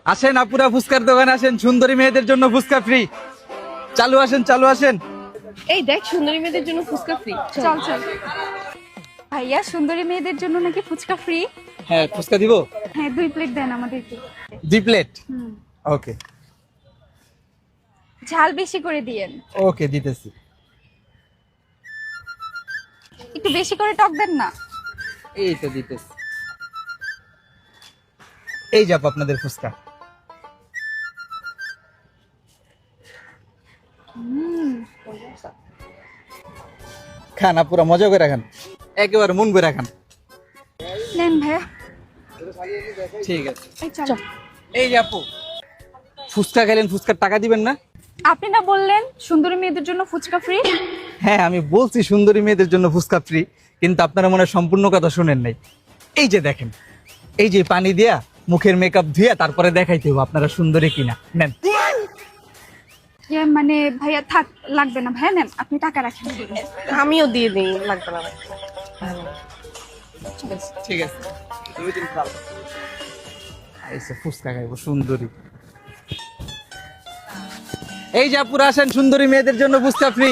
আসেন আপুরা, ফুচকার দোকানে আসেন, সুন্দরী মেয়েদের জন্য ফুচকা ফ্রি। চালু আসেন, চালু আসেন। এই দেখ, সুন্দরী মেয়েদের জন্য ফুচকা ফ্রি। চল চল। ভাইয়া, সুন্দরী মেয়েদের জন্য নাকি ফুচকা ফ্রি? হ্যাঁ, ফুচকা দিব। হ্যাঁ, 2 প্লেট দেন আমাদেরকে। 2 প্লেট। হুম। ওকে ঝাল বেশি করে দিয়েন। ওকে, দিতেছি। একটু বেশি করে টক দেন না। এই তো দিতেছি। এই যাপ আপনাদের ফুচকা। খান আপুরা, মজা করে খান, একেবারে মন করে খান। নেন ভাইয়া। ঠিক আছে। এই চল। এই যে আপু, ফুচকা খেলেন, ফুচকার টাকা দিবেন না? আপনি না বললেন সুন্দরী মেয়েদের জন্য ফুচকা ফ্রি? হ্যাঁ, আমি বলছি সুন্দরী মেয়েদের জন্য ফুচকা ফ্রি, কিন্তু আপনারা মনে হয় সম্পূর্ণ কথা শুনেন নাই। এই যে দেখেন, এই যে পানি দিয়া মুখের মেকআপ ধুইয়া তারপরে দেখাইতে হবে আপনারা সুন্দরী কিনা। নেন। মানে ভাইয়া থাক, লাগবে না ভাইয়া, নেন আপনি টাকা রাখেন। আমিও দিয়ে দিই, লাগবে না। ঠিক আছে, আইসে ফুচকা খাইবো সুন্দরী। এই যে আপুরা আসেন, সুন্দরী মেয়েদের জন্য ফুচকা ফ্রি।